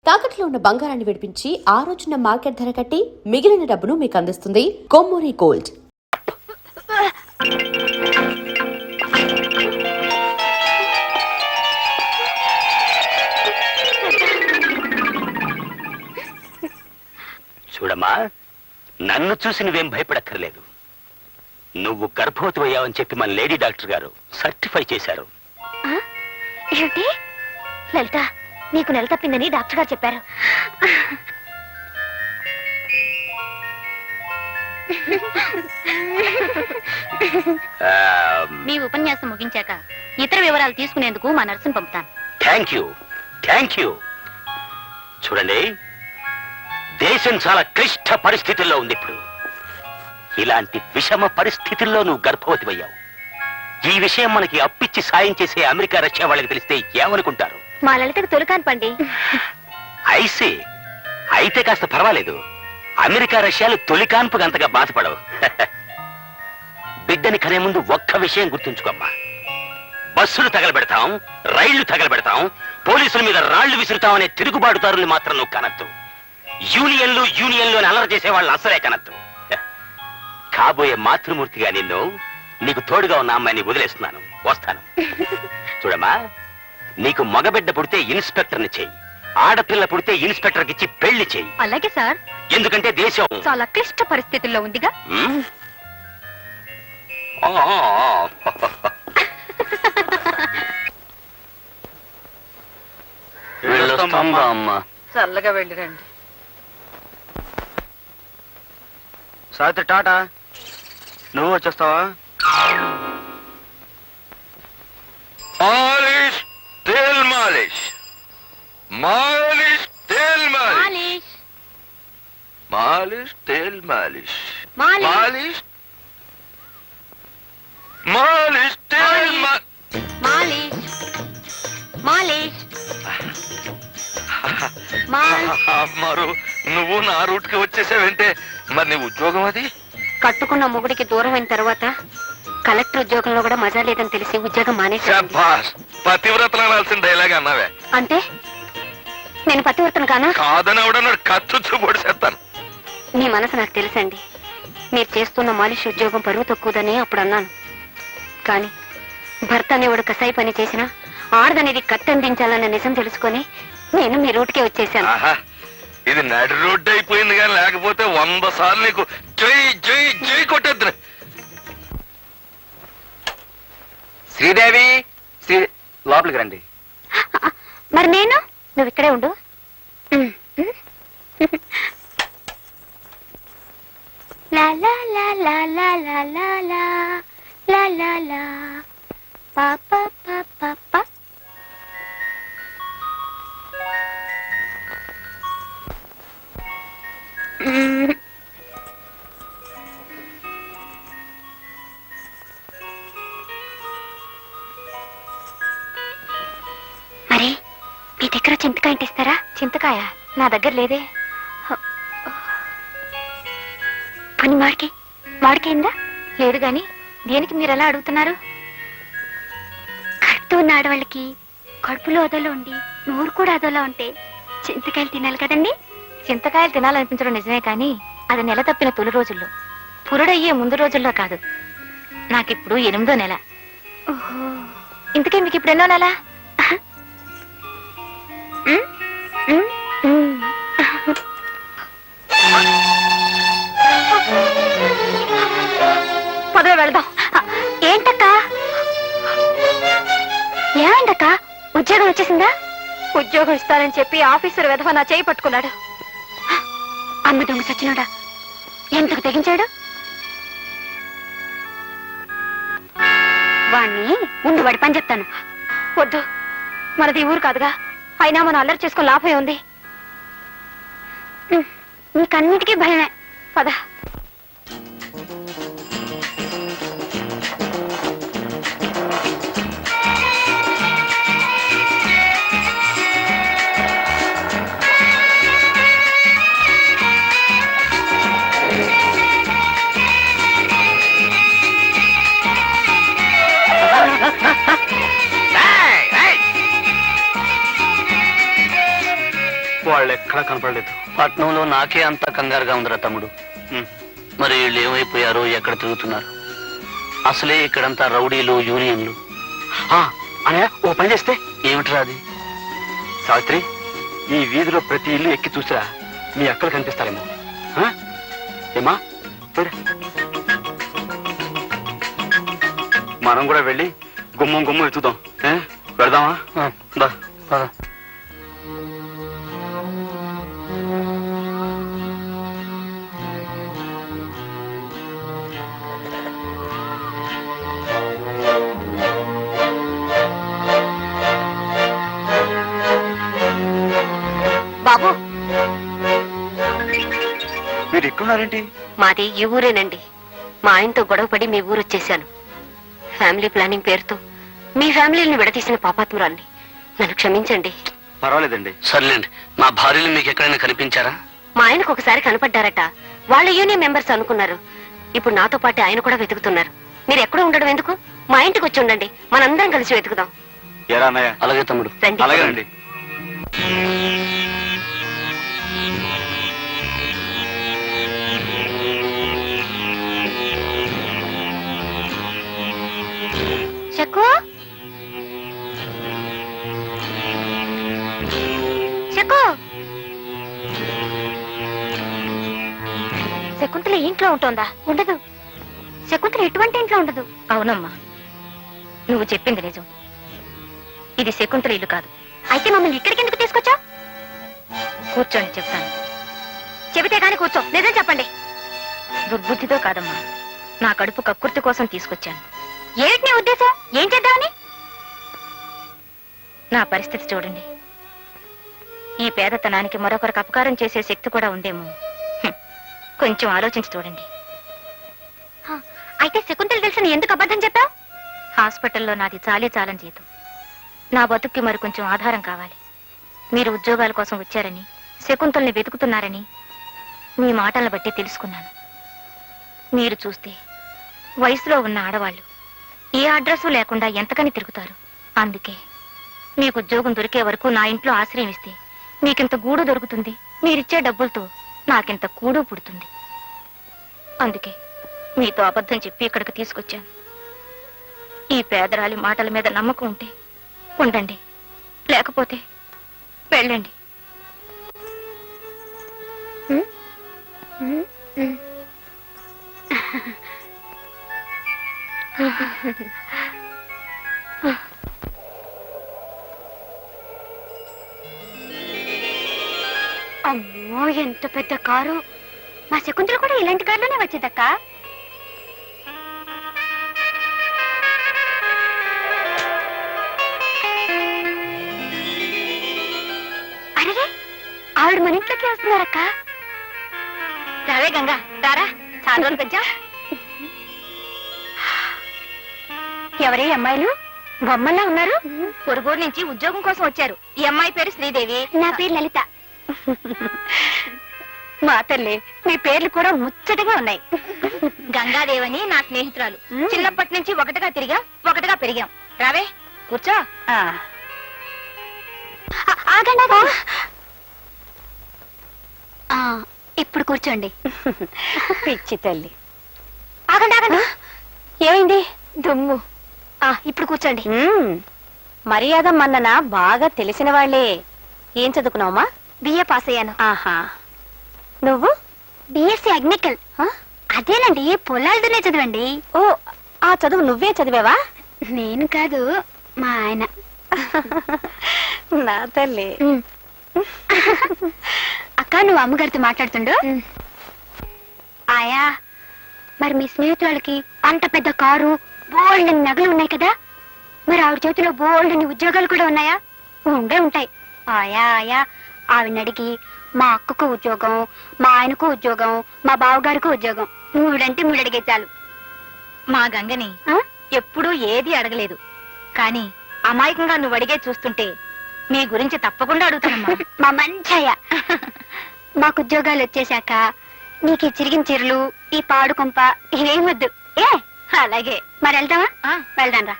తాకట్లో ఉన్న బంగారాన్ని విడిపించి ఆ రోజున మార్కెట్ ధర కట్టి మిగిలిన డబ్బును మీకు అందిస్తుంది కొమ్మూరి గోల్డ్. చూడమ్మా, నన్ను చూసి నువ్వేం భయపడక్కర్లేదు. నువ్వు గర్భవతి అయ్యావని చెప్పి మన లేడీ డాక్టర్ గారు సర్టిఫై చేశారు. ఏమిటి లలిత, నీకు నెల తప్పిందని డాక్టర్ గారు చెప్పారు. మీ ఉపన్యాసం ముగించాక ఇతర వివరాలు తీసుకునేందుకు మా నర్సును పంపుతాను. Thank you. చూడండి, దేశం చాలా క్లిష్ట పరిస్థితుల్లో ఉంది. ఇప్పుడు ఇలాంటి విషమ పరిస్థితుల్లో నువ్వు గర్భవతి అయ్యావు. ఈ విషయం మనకి అప్పిచ్చి సాయం చేసే అమెరికా, రష్యా వాళ్ళకి తెలిస్తే ఏమనుకుంటారు? మా లలితకు తొలికాను పండి. ఐసీ అయితే కాస్త పర్వాలేదు. అమెరికా, రష్యాలు తొలికాన్పుగా అంతగా బాధపడవు. బిడ్డని కనే ముందు ఒక్క విషయం గుర్తుంచుకోమ్మా. బస్సులు తగలబెడతాం, రైళ్లు తగలబెడతాం, పోలీసుల మీద రాళ్లు విసురుతామనే తిరుగుబాటుదారులు మాత్రం నువ్వు కనద్దు. యూనియన్లు అని అల్లరి చేసే వాళ్ళని అసలే కనద్దు. కాబోయే మాతృమూర్తిగా నీకు తోడుగా ఉన్న అమ్మాయిని వదిలేస్తున్నాను. వస్తాను. చూడమ్మా, నీకు మగబిడ్డ పుడితే ఇన్స్పెక్టర్ని చెయ్యి, ఆడపిల్ల పుడితే ఇన్స్పెక్టర్కి ఇచ్చి పెళ్లి చెయ్యి. అలాగే సార్. ఎందుకంటే దేశం చాలా క్లిష్ట పరిస్థితుల్లో ఉందిగా. అమ్మా, చల్లగా వెళ్ళిరండి. సావిత్రి టాటా, నువ్వు వచ్చేస్తావా? मालिश तेल मालिश, मालिश तेल मालिश, मालिश तेल मालिश, मालिश मालिश तेल మాలిష్ మరు నువ్వు నా రూట్ కి వచ్చేసావంటే మరి నీ ఉద్యోగం అది? కట్టుకున్న మొగుడికి దూరం అయిన తర్వాత కలెక్టర్ ఉద్యోగంలో కూడా మజా లేదని తెలిసి ఉద్యోగం మానేశాను. పతివ్రతలు అనాల్సిన డైలాగ్ అన్నావే. అంటే నేను పతివ్రతను కానా? కాదని ఎవడన్నాడు? కత్తుచ్చు పొడిసేస్తాను. మీ మనసు నాకు తెలుసండి. మీరు చేస్తున్న మాలిష్ ఉద్యోగం పరువు తక్కువదని అప్పుడు అన్నాను. కానీ భర్త అనేవాడు కసాయి పని చేసినా ఆడదనేది కత్తందించాలన్న నిజం తెలుసుకొని నేను మీ రూట్కే వచ్చేసాను. ఇది నడి రోడ్డు అయిపోయింది, కానీ లేకపోతే 100 సార్లు నీకు జై జై జై కొట్టేద్దు. శ్రీదేవి, లోపలికి రండి. మరి నేను? నువ్వు ఇక్కడే ఉండు. లా లా లా లా లా లా లా లా లా లా లా పా పా పా పా పా. మరి మీ దగ్గర చింతకాయ ఇస్తారా? చింతకాయ నా దగ్గర లేదే. పని మాడికైందా? లేదు గాని దేనికి మీరు ఎలా అడుగుతున్నారు? కడుపుతూ ఉన్న ఆడవాళ్ళకి కడుపులో అదోలా ఉండి నోరు కూడా అదోలా ఉంటే చింతకాయలు తినాలి కదండి. చింతకాయలు తినాలనిపించడం నిజమే, కానీ అది నెల తప్పిన తొలి రోజుల్లో, పురుడయ్యే ముందు రోజుల్లో కాదు. నాకిప్పుడు 8వ నెల. ఇంతకీ మీకు ఇప్పుడు ఎన్నో నెల? పదవి వెళదాం. ఏంటక్క? ఏమైందక్క? ఉద్యోగం వచ్చేసిందా? ఉద్యోగం ఇస్తానని చెప్పి ఆఫీసర్ వెధవ నా చేయి పట్టుకున్నాడు. అమ్మ దొంగ సచ్చినోడా, ఎందుకు తెగించాడు? వాణ్ణి ముందు వాడి పని చెప్తాను. వద్దు, మనది ఊరు కాదుగా. అయినా మనం అల్లరి చేసుకుని లాభం ఉంది. నీకన్నిటికీ భయమే. పద. వాళ్ళు ఎక్కడా కనపడలేదు. పట్నంలో నాకే అంత కంగారుగా ఉందిరా తమ్ముడు. ఉమ్. మరి వీళ్ళు ఏమైపోయారో, ఎక్కడ తిరుగుతున్నారు? అసలే ఇక్కడంతా రౌడీలు, యూనియన్లు. అనయ్య, ఓ పని చేస్తే ఏమిట్రా అది? సావిత్రి, ఈ వీధిలో ప్రతి ఇల్లు ఎక్కి చూసిరా, మీ అక్కలు కనిపిస్తారేమో. ఆ? ఏమా పోయిరా. మనం కూడా వెళ్ళి గుమ్మం గుమ్మం ఎత్తుదాం. వెళదామా? దా. పద. బాబు, మీరు ఎక్కడున్నారేంటి? మాది ఈ ఊరేనండి. మా ఆయనతో గొడవపడి మీ ఊరు వచ్చేసాను. ఫ్యామిలీ ప్లానింగ్ పేరుతో మీ ఫ్యామిలీని విడదీసిన పాపాత్మురాల్ని. నన్ను క్షమించండి. పర్వాలేదండి. సర్లేండి. మా భార్యలు మీకు ఎక్కడైనా కనిపించారా? మా ఆయనకు ఒకసారి కనపడ్డారట. వాళ్ళ యూనియన్ మెంబర్స్ అనుకున్నారు. ఇప్పుడు నాతో పాటు ఆయన కూడా వెతుకుతున్నారు. మీరు ఎక్కడో ఉండడం ఎందుకు? మా ఇంటికి వచ్చి ఉండండి, మనందరం కలిసి వెతుకుదాం. ఏరా అన్నయ్య? అలాగే తమ్ముడు. రండి. అలాగేనండి. శకు, శకు, శకుంతల ఇంట్లో ఉంటుందా? ఉండదు. శకుంతల ఎటువంటి ఇంట్లో ఉండదు. అవునమ్మా, నువ్వు చెప్పింది నిజం. ఇది శకుంతల ఇల్లు కాదు. అయితే మమ్మల్ని ఇక్కడికి ఎందుకు తీసుకొచ్చా? కూర్చోండి, చెప్తాను. చెబితే కానీ కూర్చో. నిజం చెప్పండి. దుర్బుద్ధితో కాదమ్మా, నా కడుపు కక్కుర్తి కోసం తీసుకొచ్చాను. ఏమిటి నీ ఉద్దేశం? ఏం చేద్దామని? నా పరిస్థితి చూడండి. ఈ పేదతనానికి మరొకరికి అపకారం చేసే శక్తి కూడా ఉందేమో. కొంచెం ఆలోచించి చూడండి. అయితే శకుంతల తెలిసిన ఎందుకు అబద్ధం చెప్పావు? హాస్పిటల్లో నాది చాలని జీతం. నా బతుక్కి మరి కొంచెం ఆధారం కావాలి. మీరు ఉద్యోగాల కోసం వచ్చారని, శకుంతల్ని వెతుకుతున్నారని మీ మాటలను బట్టి తెలుసుకున్నాను. మీరు చూస్తే వయసులో ఉన్న ఆడవాళ్ళు ఏ అడ్రస్ లేకుండా ఎంతకని తిరుగుతారు. అందుకే మీకు ఉద్యోగం దొరికే వరకు నా ఇంట్లో ఆశ్రయం ఇస్తే మీకింత గూడు దొరుకుతుంది. మీరిచ్చే డబ్బులతో నాకింత కూడు పుడుతుంది. అందుకే మీతో అబద్ధం చెప్పి ఇక్కడికి తీసుకొచ్చాను. ఈ పేదరాలి మాటల మీద నమ్మకం ఉంటే ఉండండి, లేకపోతే వెళ్ళండి. అమ్మో, ఎంత పెద్ద కారు! మా శకుంతల కూడా ఇలాంటి కారులోనే వచ్చేదక్క. అరే, ఆవిడ మన ఇంట్లోకి వస్తున్నారక్క. రావే గంగా, రారా. చాలా రోజులు వచ్చా. ఎవరే అమ్మాయిలు? బొమ్మల్లా ఉన్నారు. పొరుగురు నుంచి ఉద్యోగం కోసం వచ్చారు. ఈ అమ్మాయి పేరు శ్రీదేవి, నా పేరు లలిత. మా తల్లి, మీ పేర్లు కూడా ముచ్చటగా ఉన్నాయి. గంగాదేవని నా స్నేహితురాలు. చిన్నప్పటి నుంచి ఒకటిగా తిరిగా, ఒకటిగా పెరిగాం. రావే, కూర్చో. ఇప్పుడు కూర్చోండి. పిచ్చి తల్లి. ఆగండి ఆగండి. ఏమైంది? దుమ్ము. ఇప్పుడు కూర్చోండి. మర్యాద మన్నన బాగా తెలిసిన వాళ్లే. ఏం చదువుకున్నావమ్మా? బిఏ పాస్ అయ్యాను. ఆహా. నువ్వు? బిఎస్సి అగ్నికల్. అదేనండి, పొలాలతోనే చదవండి. ఓ, ఆ చదువు నువ్వే చదివావా? నేను కాదు, మా ఆయన. నా తల్లి. అక్క, నువ్వు అమ్మగారితో మాట్లాడుతుండు. ఆయా, మరి మీ స్నేహితులకి అంత పెద్ద కారు, బోల్డ్ నగలు ఉన్నాయి కదా, మరి ఆవిడ చేతిలో బోల్డ్ ఉద్యోగాలు కూడా ఉన్నాయా? ఉండే ఉంటాయి. ఆయా ఆయా, ఆవిడని అడిగి మా అక్కకు ఉద్యోగం, మా ఆయనకు ఉద్యోగం, మా బావగారికి ఉద్యోగం, మూడంటే మూడు అడిగే చాలు. మా గంగని ఎప్పుడూ ఏది అడగలేదు, కానీ అమాయకంగా నువ్వు అడిగే చూస్తుంటే మీ గురించి తప్పకుండా అడుగుతానమ్మా. మా మంచయ్య. మాకు ఉద్యోగాలు వచ్చేశాక నీకు ఈ చిరిగిన చీరలు, ఈ పాడు కొంప ఏమొద్దు. ఏ అలాగే. మరి వెళ్తావా? వెళ్దాం రా.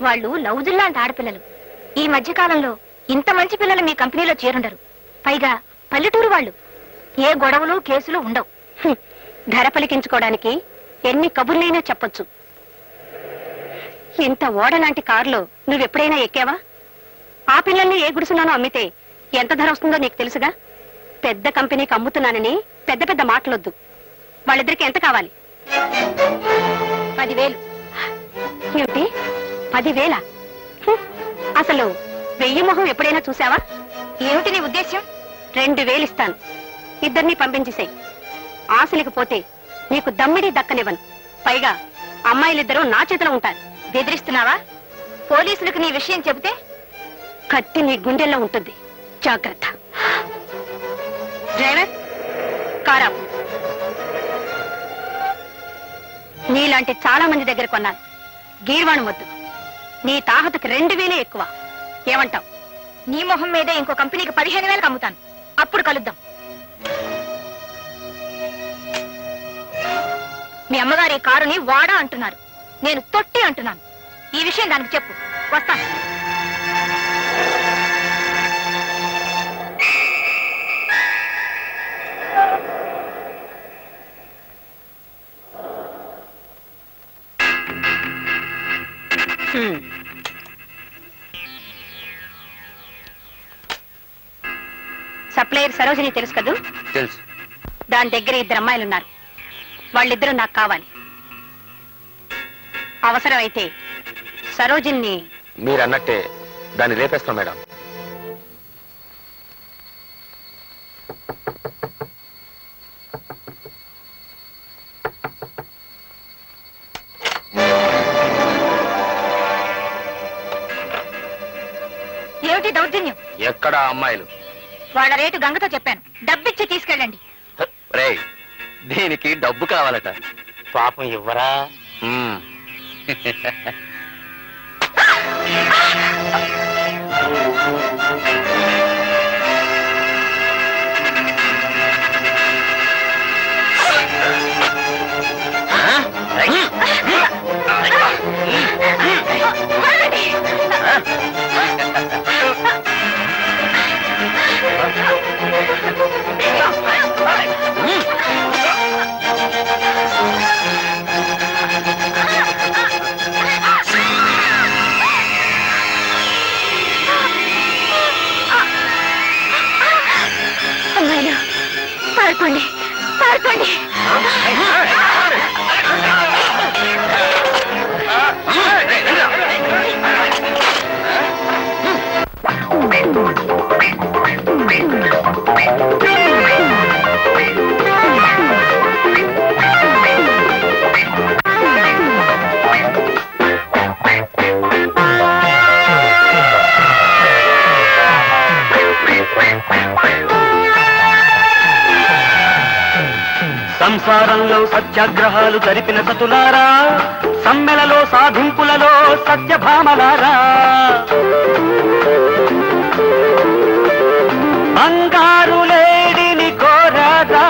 వాళ్ళు లౌజుల్లాంటి ఆడపిల్లలు. ఈ మధ్య కాలంలో ఇంత మంచి పిల్లలు మీ కంపెనీలో చేరుండరు. పైగా పల్లెటూరు వాళ్ళు. ఏ గొడవలు కేసులు ఉండవు. ధర పలికించుకోవడానికి ఎన్ని కబుర్లైనా చెప్పొచ్చు. ఇంత ఓడలాంటి కారులో నువ్వెప్పుడైనా ఎక్కావా? ఆ పిల్లల్ని ఏ గుడిసులోనో అమ్మితే ఎంత ధర వస్తుందో నీకు తెలుసుగా. పెద్ద కంపెనీకి అమ్ముతున్నానని పెద్ద పెద్ద మాటలొద్దు. వాళ్ళిద్దరికి ఎంత కావాలి? 10,000. ఏమిటి 10,000? అసలు 1000 మొహం ఎప్పుడైనా చూసావా? ఏమిటి నీ ఉద్దేశ్యం? 2,000 ఇస్తాను. ఇద్దరిని పంపించేసాయి. ఆశలకు పోతే నీకు దమ్మిడి దక్కనివ్వను. పైగా అమ్మాయిలిద్దరూ నా చేతిలో ఉంటారు. బెదిరిస్తున్నావా? పోలీసులకు నీ విషయం చెబితే కత్తి నీ గుండెల్లో ఉంటుంది. జాగ్రత్త. డ్రైవర్, కారా. నీలాంటి చాలా మంది దగ్గర కొన్నాను. గీర్వాణం వద్దు. నీ తాహతకు 2,000 ఎక్కువ. ఏమంటావు? నీ మొహం మీదే ఇంకో కంపెనీకి 15,000 అమ్ముతాను. అప్పుడు కలుద్దాం. మీ అమ్మగారి కారుని వాడా అంటున్నారు. నేను తొట్టి అంటున్నాను. ఈ విషయం దానికి చెప్పు. వస్తాను. సప్లయర్ సరోజిని తెలుసు కదూ? తెలుసు. దాని దగ్గర 2 అమ్మాయిలున్నారు. వాళ్ళిద్దరూ నాకు కావాలి. అవసరమైతే సరోజిని. మీరు అన్నట్టే దాన్ని రేపేస్తాం మేడం. ఏమిటి దౌర్జన్యం? ఎక్కడ అమ్మాయిలు? వాళ్ళ రేటు గంగతో చెప్పాను. డబ్బిచ్చి తీసుకెళ్ళండి. రేయ్, దీనికి డబ్బు కావాలట. పాపం ఇవ్వరా? అమ్మాయిలు పారిపోండి, పారిపోండి. సంసారంలో సత్యాగ్రహాలు జరిపిన సతులారా, సమ్మెలలో సాధింపులలో సత్యభామలారా, బంగారు లేడిని కోరారా,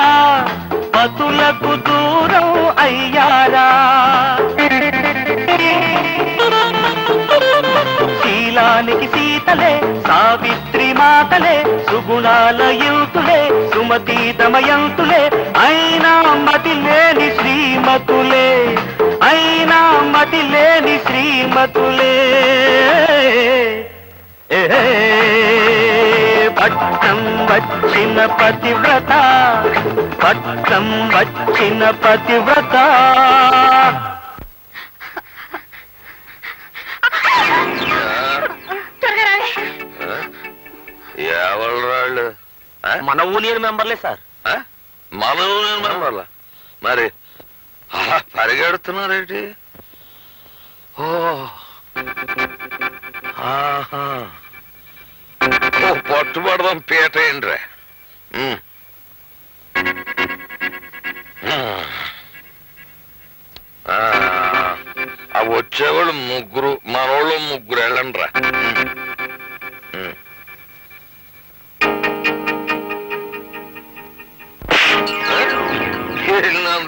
పతులకు దూరం అయ్యారా, శీలానికి సీతలే సావిత్రి మాతలే, సుగుణాల యుతులే సుమతి దమయంతులే, అయినా మతి లేని శ్రీమతులే, అయినా మతి లేని శ్రీమతులే. పట్టం వచ్చిన పతివ్రత, పట్టం వచ్చిన పతివ్రత. ఎవరు రాళ్ళు? మన యూనియన్ మెంబర్లే సార్. మన యూనియన్ మెంబర్లా? మరి అలా పరిగెడుతున్నారేంటి? ఓ ఆహా, ఓ పట్టుబడదాం పీట ఏంట్రా. ఆ వచ్చేవాళ్ళు 3, మనోళ్ళు 3 వెళ్ళండి రా.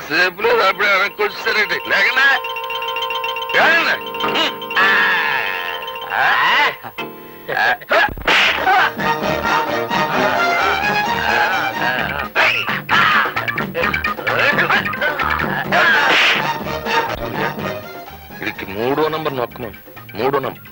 సేపు లేదు, అప్పుడే వెనక్కి వచ్చేసారేంటి? లేకనా వీడికి 3వ నంబర్ నొక్కమను. 3వ నంబర్.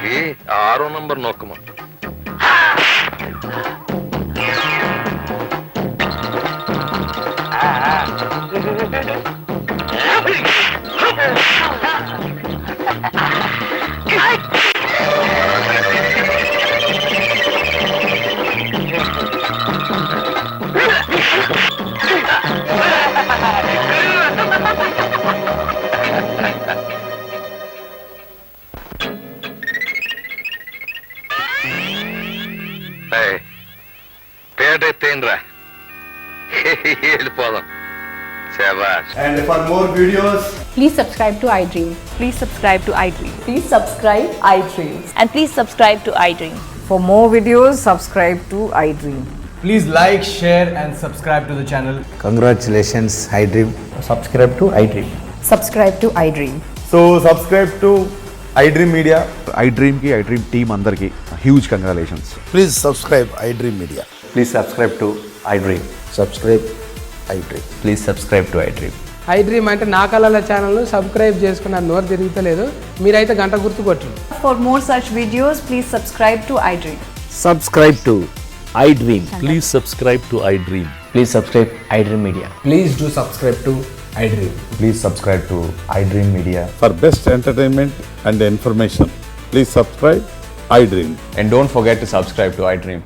ఇది 6వ నంబర్ నొక్కమను. పేట ఎత్తేయండిరా, వెళ్ళిపోదాం. శభాష్. And for more videos, Please subscribe to iDream. Please subscribe to iDream. Please subscribe iDreams. And please subscribe to iDream. For more videos, subscribe to iDream. please like, share and subscribe to the channel. Congratulations, iDream. Subscribe to iDream. Subscribe to iDream. So subscribe to iDream Media. iDream team అందరికి huge congratulations. Please subscribe iDream Media. Please subscribe to iDream. Subscribe iDream. Please subscribe to iDream. iDream అంటే నా కళల ఛానల్ను subscribe చేసుకున్న నోరు తిరుగుతలేదు. మీరైతే గంట గుర్తు కొట్టండి. For more such videos, please subscribe to iDream. Subscribe to iDream. Please subscribe to iDream. Please subscribe iDream Media. Please do subscribe to iDream. Please subscribe to iDream Media. For best entertainment and information, please subscribe iDream. And don't forget to subscribe to iDream.